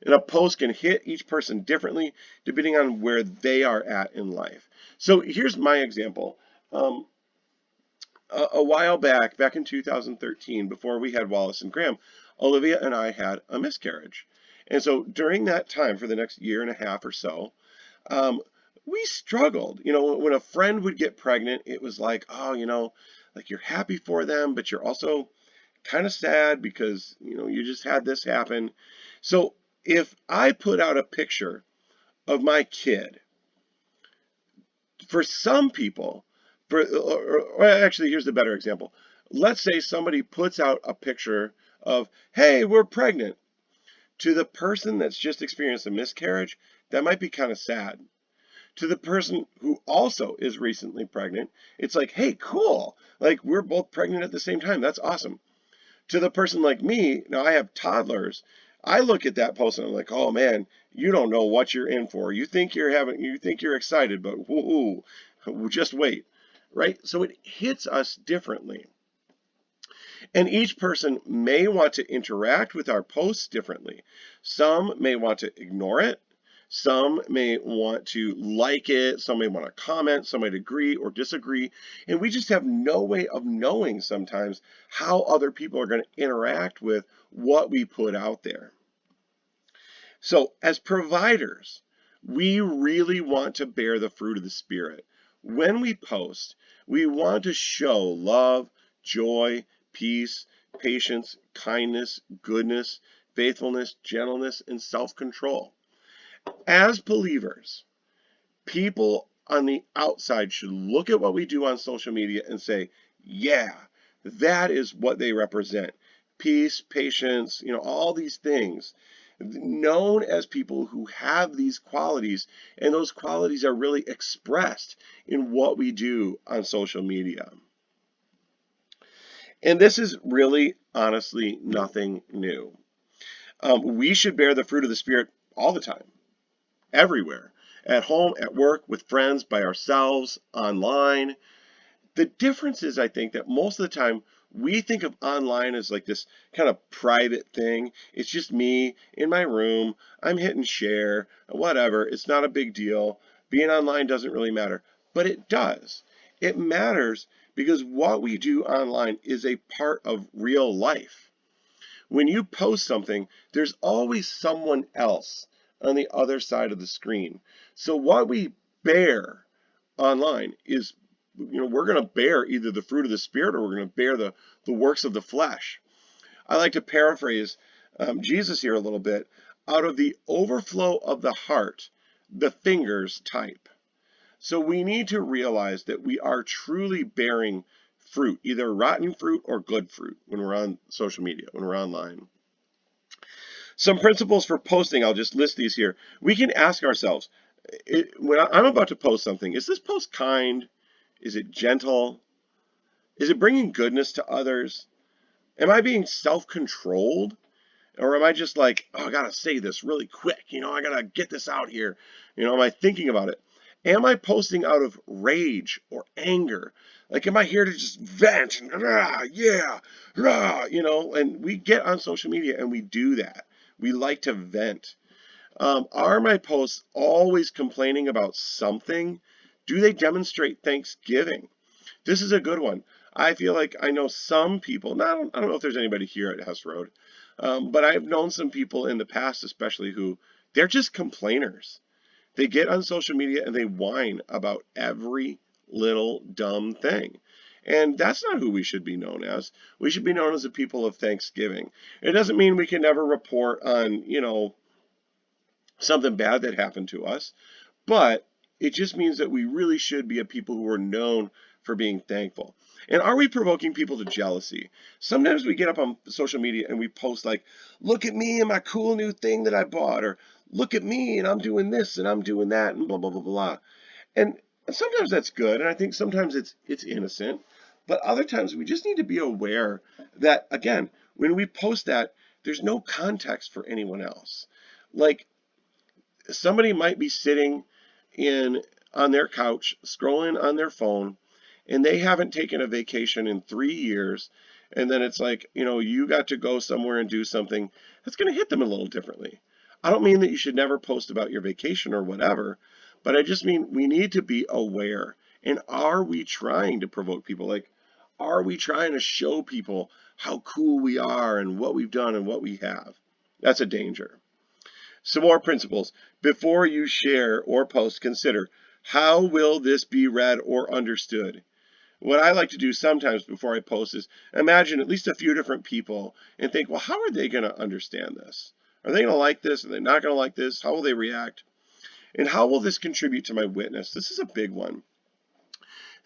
And a post can hit each person differently depending on where they are at in life. So here's my example. A while back in 2013, before we had Wallace and Graham, Olivia and I had a miscarriage. And so during that time, for the next year and a half or so, we struggled. When a friend would get pregnant, it was like, oh, like you're happy for them, but you're also kind of sad because, you just had this happen. So if I put out a picture of my kid, for some people, or actually, here's the better example. Let's say somebody puts out a picture of, hey, we're pregnant. To the person that's just experienced a miscarriage, that might be kind of sad. To the person who also is recently pregnant, it's like, hey, cool. Like, we're both pregnant at the same time. That's awesome. To the person like me, now I have toddlers. I look at that post and I'm like, oh man, you don't know what you're in for. You think you're excited, but woo, just wait, right? So it hits us differently. And each person may want to interact with our posts differently. Some may want to ignore it. Some may want to like it. Some may want to comment. Some might agree or disagree. And we just have no way of knowing sometimes how other people are going to interact with what we put out there. So as providers, we really want to bear the fruit of the Spirit. When we post, we want to show love, joy, peace, patience, kindness, goodness, faithfulness, gentleness, and self-control. As believers, people on the outside should look at what we do on social media and say, yeah, that is what they represent. Peace, patience, all these things. Known as people who have these qualities, and those qualities are really expressed in what we do on social media. And this is really, honestly, nothing new. We should bear the fruit of the Spirit all the time, everywhere, at home, at work, with friends, by ourselves, online. The difference is, I think, that most of the time we think of online as like this kind of private thing. It's just me in my room. I'm hitting share, whatever. It's not a big deal. Being online doesn't really matter. But it does. It matters because what we do online is a part of real life. When you post something, there's always someone else on the other side of the screen. So what we bear online is, we're going to bear either the fruit of the Spirit or we're going to bear the works of the flesh. I like to paraphrase Jesus here a little bit. Out of the overflow of the heart, the fingers type. So we need to realize that we are truly bearing fruit, either rotten fruit or good fruit when we're on social media, when we're online. Some principles for posting, I'll just list these here. We can ask ourselves, when I'm about to post something, is this post kind? Is it gentle? Is it bringing goodness to others? Am I being self-controlled? Or am I just like, oh, I gotta say this really quick, I gotta get this out here. Am I thinking about it? Am I posting out of rage or anger? Like, am I here to just vent and yeah, and we get on social media and we do that. We like to vent. Are my posts always complaining about something? Do they demonstrate thanksgiving? This is a good one. I feel like I know some people, I don't know if there's anybody here at Hess Road, but I've known some people in the past especially who, they're just complainers. They get on social media and they whine about every little dumb thing. And that's not who we should be known as. We should be known as a people of thanksgiving. It doesn't mean we can never report on, something bad that happened to us, but it just means that we really should be a people who are known for being thankful. And are we provoking people to jealousy? Sometimes we get up on social media and we post like, look at me and my cool new thing that I bought, or look at me and I'm doing this and I'm doing that and blah, blah, blah, blah. And sometimes that's good, and I think sometimes it's innocent, but other times we just need to be aware that, again, when we post that, there's no context for anyone else. Like, somebody might be sitting in on their couch scrolling on their phone, and they haven't taken a vacation in 3 years, and then it's like, you got to go somewhere and do something that's going to hit them a little differently. I don't mean that you should never post about your vacation or whatever, but I just mean we need to be aware. And are we trying to provoke people? Like, are we trying to show people how cool we are and what we've done and what we have? That's a danger. Some more principles. Before you share or post, consider, how will this be read or understood? What I like to do sometimes before I post is imagine at least a few different people and think, well, how are they going to understand this? Are they going to like this? Are they not going to like this? How will they react? And how will this contribute to my witness? This is a big one.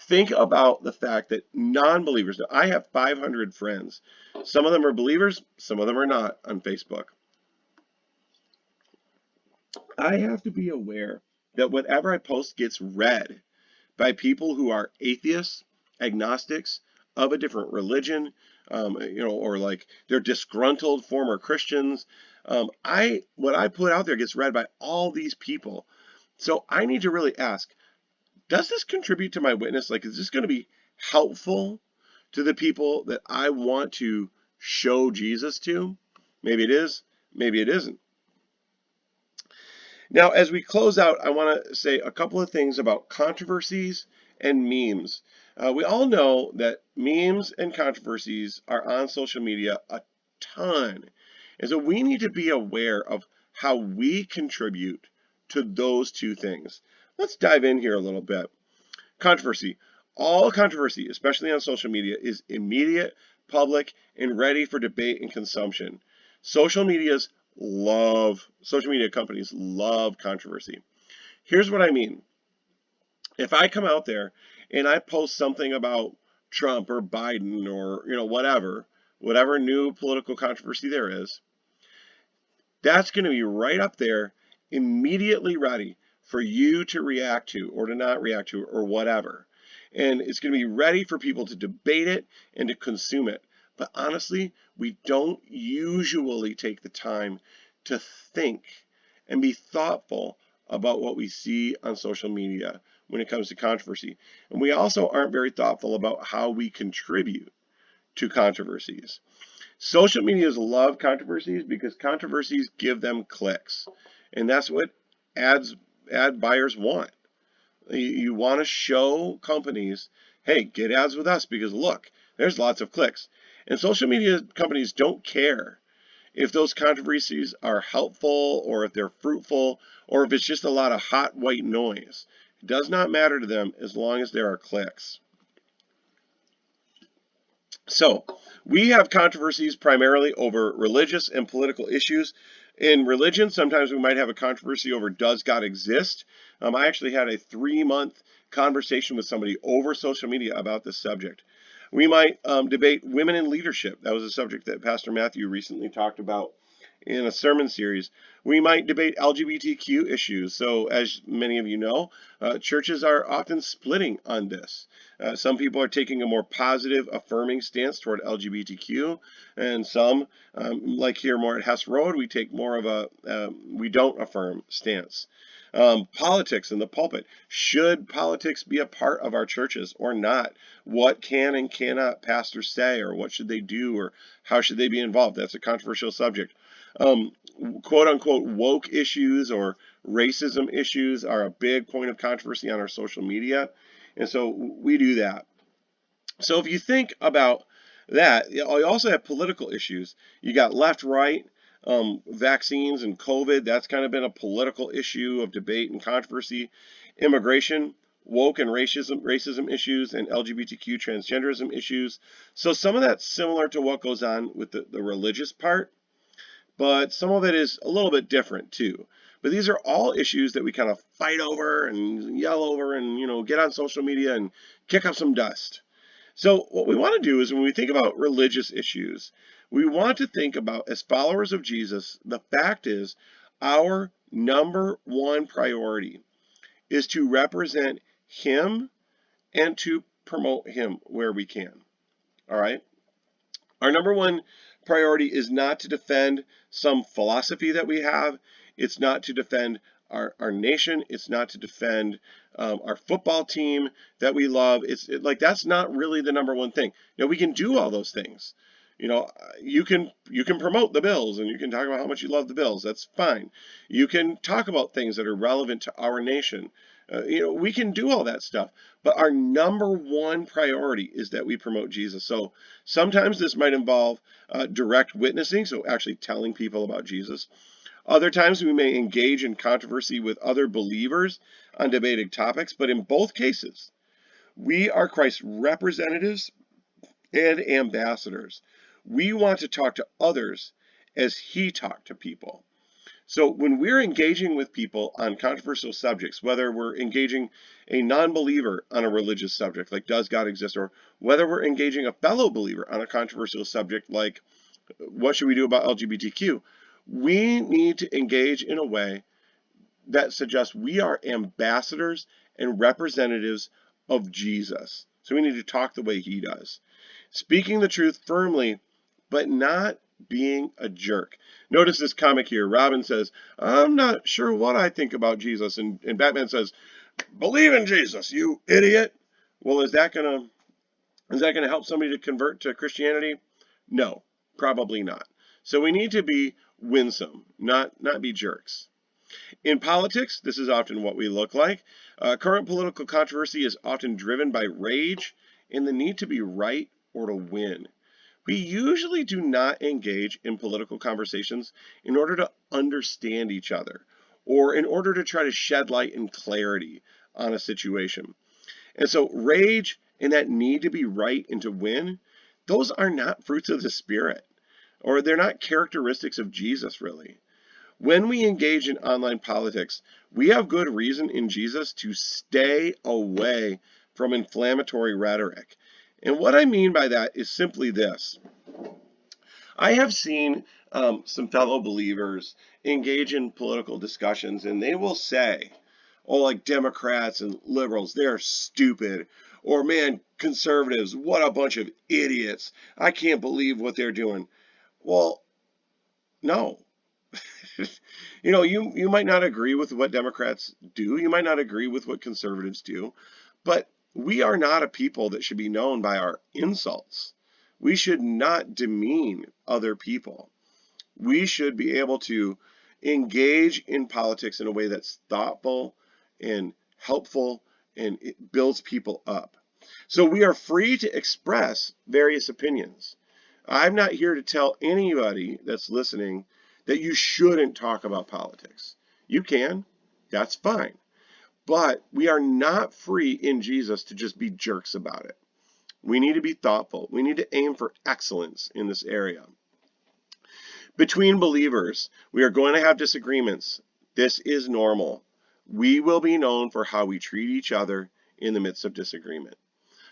Think about the fact that non-believers, now I have 500 friends. Some of them are believers, some of them are not on Facebook. I have to be aware that whatever I post gets read by people who are atheists, agnostics, of a different religion, or like they're disgruntled former Christians. What I put out there gets read by all these people. So I need to really ask, does this contribute to my witness? Like, is this going to be helpful to the people that I want to show Jesus to? Maybe it is, maybe it isn't. Now, as we close out, I want to say a couple of things about controversies and memes. We all know that memes and controversies are on social media a ton. And so we need to be aware of how we contribute to those two things. Let's dive in here a little bit. Controversy. All controversy, especially on social media, is immediate, public, and ready for debate and consumption. Social media companies love controversy. Here's what I mean. If I come out there and I post something about Trump or Biden or, whatever new political controversy there is, that's going to be right up there, immediately ready for you to react to or to not react to or whatever. And it's going to be ready for people to debate it and to consume it. But honestly, we don't usually take the time to think and be thoughtful about what we see on social media when it comes to controversy. And we also aren't very thoughtful about how we contribute to controversies. Social medias love controversies because controversies give them clicks. And that's what ad buyers want. You want to show companies, hey, get ads with us because look, there's lots of clicks. And social media companies don't care if those controversies are helpful or if they're fruitful or if it's just a lot of hot white noise. It does not matter to them as long as there are clicks. So, we have controversies primarily over religious and political issues. In religion, sometimes we might have a controversy over does God exist? I actually had a 3-month conversation with somebody over social media about this subject. We might debate women in leadership. That was a subject that Pastor Matthew recently talked about in a sermon series. We might debate LGBTQ issues. So, as many of you know, churches are often splitting on this. Some people are taking a more positive, affirming stance toward LGBTQ, and some, like here more at Hess Road, we take more of a we don't affirm stance. Politics in the pulpit. Should politics be a part of our churches or not? What can and cannot pastors say, or what should they do, or how should they be involved? That's a controversial subject. Quote unquote woke issues or racism issues are a big point of controversy on our social media. And so we do that. So if you think about that, you also have political issues. You got left, right, vaccines and COVID. That's kind of been a political issue of debate and controversy. Immigration, woke and racism issues and LGBTQ transgenderism issues. So some of that's similar to what goes on with the religious part, but some of it is a little bit different too. But these are all issues that we kind of fight over and yell over and, get on social media and kick up some dust. So what we want to do is when we think about religious issues, we want to think about, as followers of Jesus, the fact is our number one priority is to represent him and to promote him where we can. All right? Our number one priority is not to defend some philosophy that we have. It's not to defend our nation. It's not to defend our football team that we love. Like that's not really the number one thing. We can do all those things. You can promote the Bills and you can talk about how much you love the Bills. That's fine. You can talk about things that are relevant to our nation. We can do all that stuff, but our number one priority is that we promote Jesus. So sometimes this might involve direct witnessing, so actually telling people about Jesus. Other times we may engage in controversy with other believers on debated topics, but in both cases, we are Christ's representatives and ambassadors. We want to talk to others as he talked to people. So when we're engaging with people on controversial subjects, whether we're engaging a non-believer on a religious subject like does God exist, or whether we're engaging a fellow believer on a controversial subject like what should we do about LGBTQ, we need to engage in a way that suggests we are ambassadors and representatives of Jesus. So we need to talk the way he does. Speaking the truth firmly, but not being a jerk. Notice this comic here. Robin says, I'm not sure what I think about Jesus. And Batman says, believe in Jesus, you idiot. Well, is that gonna help somebody to convert to Christianity? No, probably not. So we need to be winsome, not be jerks. In politics, this is often what we look like. Current political controversy is often driven by rage and the need to be right or to win. We usually do not engage in political conversations in order to understand each other or in order to try to shed light and clarity on a situation. And so rage and that need to be right and to win, those are not fruits of the Spirit, or they're not characteristics of Jesus, really. When we engage in online politics, we have good reason in Jesus to stay away from inflammatory rhetoric. And what I mean by that is simply this. I have seen some fellow believers engage in political discussions, and they will say, oh, like Democrats and liberals, they're stupid. Or, man, conservatives, what a bunch of idiots. I can't believe what they're doing. Well, no. You might not agree with what Democrats do. You might not agree with what conservatives do. But we are not a people that should be known by our insults. We should not demean other people. We should be able to engage in politics in a way that's thoughtful and helpful, and it builds people up. So we are free to express various opinions. I'm not here to tell anybody that's listening that you shouldn't talk about politics. You can, that's fine. But we are not free in Jesus to just be jerks about it. We need to be thoughtful. We need to aim for excellence in this area. Between believers, we are going to have disagreements. This is normal. We will be known for how we treat each other in the midst of disagreement.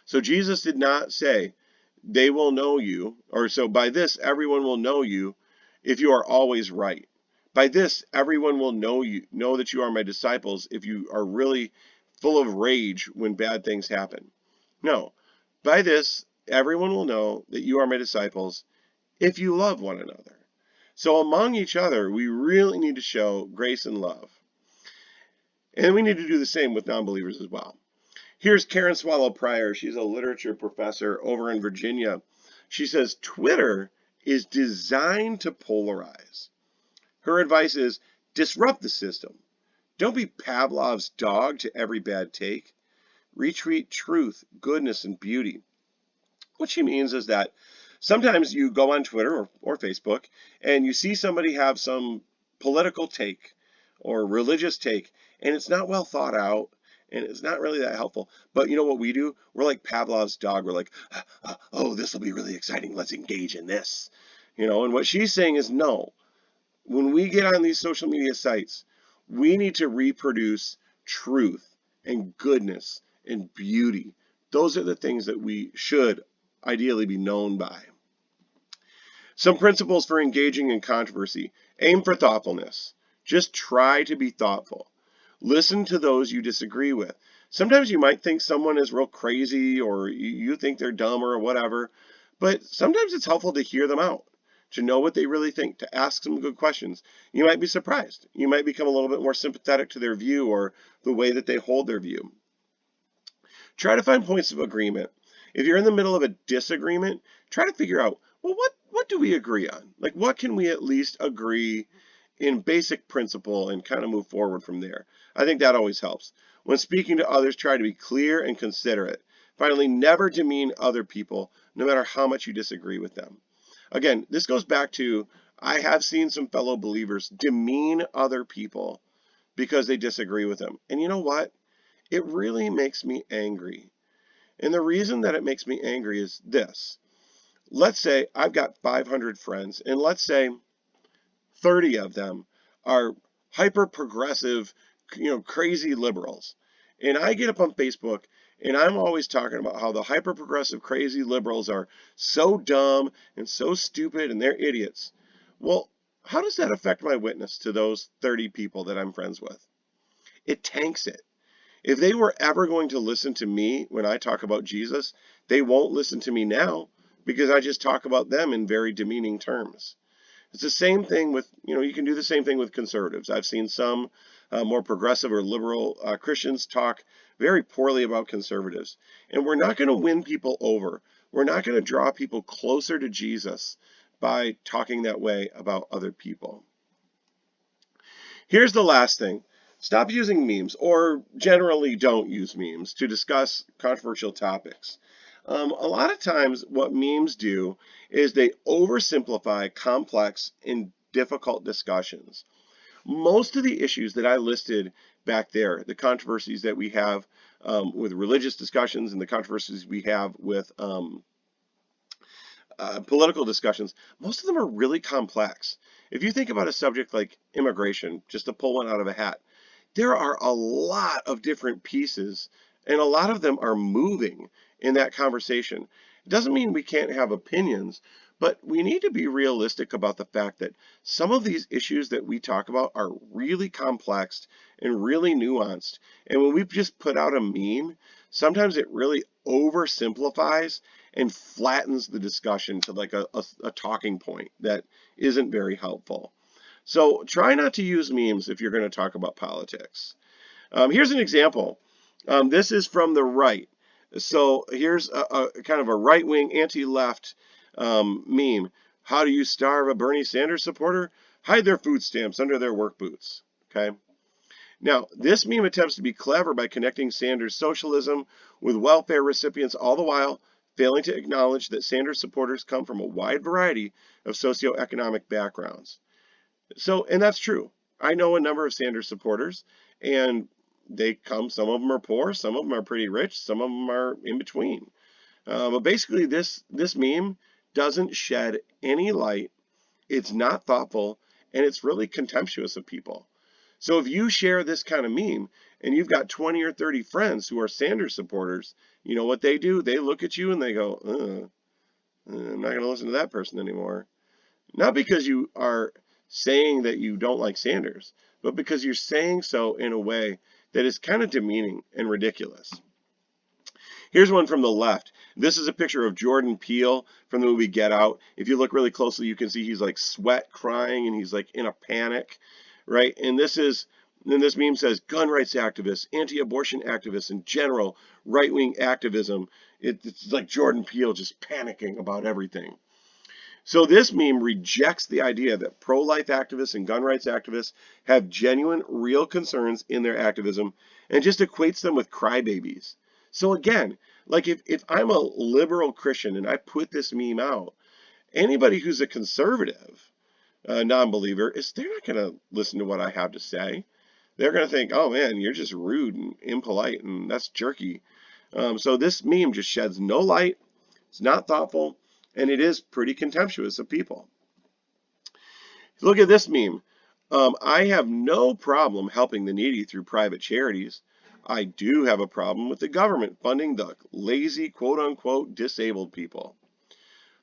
So Jesus did not say, they will know you, or so by this everyone will know you if you are always right. By this everyone will know that you are my disciples if you are really full of rage when bad things happen. No. By this everyone will know that you are my disciples if you love one another. So among each other, we really need to show grace and love. And we need to do the same with non-believers as well. Here's Karen Swallow Pryor. She's a literature professor over in Virginia. She says, Twitter is designed to polarize. Her advice is, disrupt the system. Don't be Pavlov's dog to every bad take. Retweet truth, goodness, and beauty. What she means is that sometimes you go on Twitter or Facebook and you see somebody have some political take or religious take, and it's not well thought out, and it's not really that helpful. But you know what we do? We're like Pavlov's dog. We're like, oh, this will be really exciting. Let's engage in this. And what she's saying is no. When we get on these social media sites, we need to reproduce truth and goodness and beauty. Those are the things that we should ideally be known by. Some principles for engaging in controversy. Aim for thoughtfulness. Just try to be thoughtful. Listen to those you disagree with. Sometimes you might think someone is real crazy or you think they're dumb or whatever, but sometimes it's helpful to hear them out, to know what they really think, to ask some good questions. You might be surprised. You might become a little bit more sympathetic to their view or the way that they hold their view. Try to find points of agreement. If you're in the middle of a disagreement, try to figure out, well, what do we agree on? Like, what can we at least agree in basic principle and kind of move forward from there? I think that always helps. When speaking to others, try to be clear and considerate. Finally, never demean other people, no matter how much you disagree with them. Again, this goes back to, I have seen some fellow believers demean other people because they disagree with them. And you know what? It really makes me angry. And the reason that it makes me angry is this. Let's say I've got 500 friends, and let's say 30 of them are hyper progressive, crazy liberals. And I get up on Facebook and I'm always talking about how the hyper progressive, crazy liberals are so dumb and so stupid and they're idiots. Well, how does that affect my witness to those 30 people that I'm friends with? It tanks it. If they were ever going to listen to me when I talk about Jesus, they won't listen to me now because I just talk about them in very demeaning terms. It's the same thing with, you can do the same thing with conservatives. I've seen some more progressive or liberal Christians talk very poorly about conservatives. And we're not going to win people over. We're not going to draw people closer to Jesus by talking that way about other people. Here's the last thing. Stop using memes, or generally don't use memes, to discuss controversial topics. A lot of times what memes do is they oversimplify complex and difficult discussions. Most of the issues that I listed back there, the controversies that we have with religious discussions and the controversies we have with political discussions, most of them are really complex. If you think about a subject like immigration, just to pull one out of a hat, there are a lot of different pieces, and a lot of them are moving in that conversation. It doesn't mean we can't have opinions, but we need to be realistic about the fact that some of these issues that we talk about are really complex and really nuanced. And when we just put out a meme, sometimes it really oversimplifies and flattens the discussion to like a talking point that isn't very helpful. So try not to use memes if you're going to talk about politics. Here's an example. This is from the right. So here's a kind of a right-wing, anti-left meme. How do you starve a Bernie Sanders supporter? Hide their food stamps under their work boots. Okay. Now, this meme attempts to be clever by connecting Sanders' socialism with welfare recipients, all the while failing to acknowledge that Sanders supporters come from a wide variety of socioeconomic backgrounds. So, and that's true. I know a number of Sanders supporters, and some of them are poor, some of them are pretty rich, some of them are in between. But basically, this meme doesn't shed any light. It's not thoughtful, and it's really contemptuous of people. So if you share this kind of meme, and you've got 20 or 30 friends who are Sanders supporters, you know what they do? They look at you and they go, I'm not going to listen to that person anymore. Not because you are saying that you don't like Sanders, but because you're saying so in a way that is kind of demeaning and ridiculous. Here's one from the left. This is a picture of Jordan Peele from the movie Get Out. If you look really closely, you can see he's like sweat crying and he's like in a panic, right? And this meme says gun rights activists, anti-abortion activists, in general, right-wing activism. It's like Jordan Peele just panicking about everything. So this meme rejects the idea that pro-life activists and gun rights activists have genuine, real concerns in their activism and just equates them with crybabies. So again, like if I'm a liberal Christian and I put this meme out, anybody who's a conservative non-believer they're not going to listen to what I have to say. They're going to think, oh man, you're just rude and impolite, and that's jerky. So this meme just sheds no light. It's not thoughtful, and it is pretty contemptuous of people. Look at this meme. I have no problem helping the needy through private charities. I do have a problem with the government funding the lazy, quote unquote, disabled people.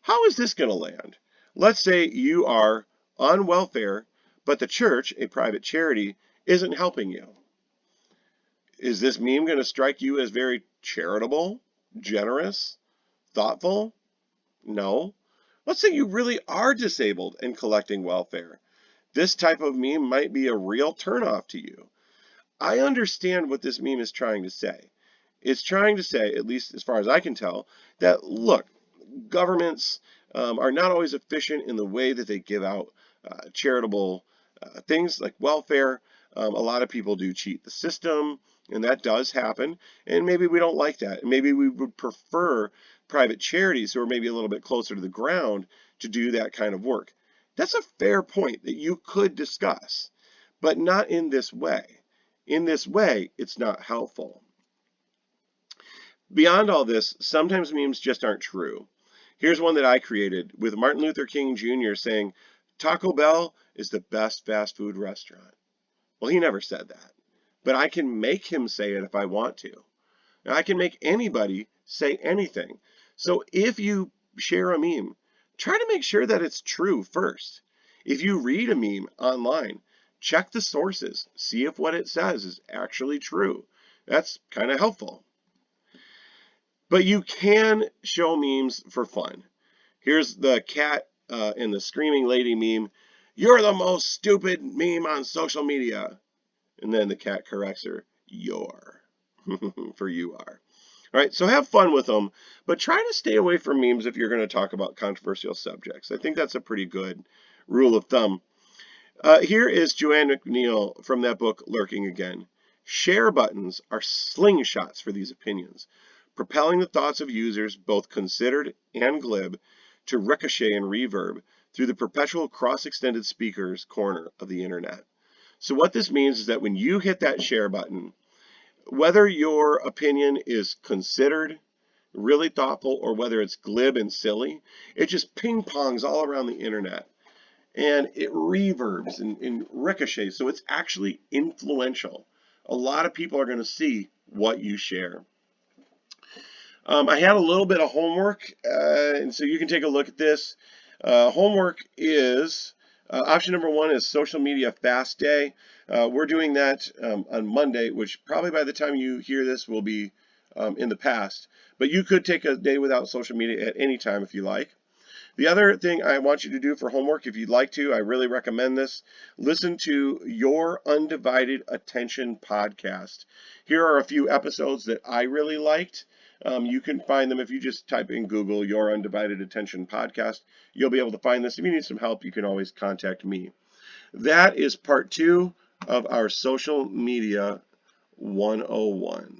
How is this going to land? Let's say you are on welfare, but the church, a private charity, isn't helping you. Is this meme going to strike you as very charitable, generous, thoughtful? No. Let's say you really are disabled and collecting welfare. This type of meme might be a real turnoff to you. I understand what this meme is trying to say. It's trying to say, at least as far as I can tell, that look, governments are not always efficient in the way that they give out charitable things like welfare. A lot of people do cheat the system, and that does happen. And maybe we don't like that. Maybe we would prefer private charities who are maybe a little bit closer to the ground to do that kind of work. That's a fair point that you could discuss, but not in this way. In this way, it's not helpful. Beyond all this, sometimes memes just aren't true. Here's one that I created with Martin Luther King Jr. saying, Taco Bell is the best fast food restaurant. Well, he never said that, but I can make him say it if I want to. Now, I can make anybody say anything. So if you share a meme, try to make sure that it's true first. If you read a meme online, check the sources, see if what it says is actually true. That's kind of helpful. But you can show memes for fun. Here's the cat and the screaming lady meme. You're the most stupid meme on social media. And then the cat corrects her. You're. For you are. All right, so have fun with them, but try to stay away from memes if you're going to talk about controversial subjects. I think that's a pretty good rule of thumb. Here is Joanne McNeil from that book, Lurking Again. Share buttons are slingshots for these opinions, propelling the thoughts of users, both considered and glib, to ricochet and reverb through the perpetual cross-extended speakers corner of the internet. So what this means is that when you hit that share button, whether your opinion is considered, really thoughtful, or whether it's glib and silly, it just ping-pongs all around the internet. And it reverbs and ricochets, so it's actually influential. A lot of people are going to see what you share. I had a little bit of homework, and so you can take a look at this. Homework is, option number 1 is social media fast day. We're doing that on Monday, which probably by the time you hear this will be in the past. But you could take a day without social media at any time if you like. The other thing I want you to do for homework, if you'd like to, I really recommend this, listen to Your Undivided Attention podcast. Here are a few episodes that I really liked. You can find them if you just type in Google Your Undivided Attention podcast. You'll be able to find this. If you need some help, you can always contact me. That is part 2 of our social media 101.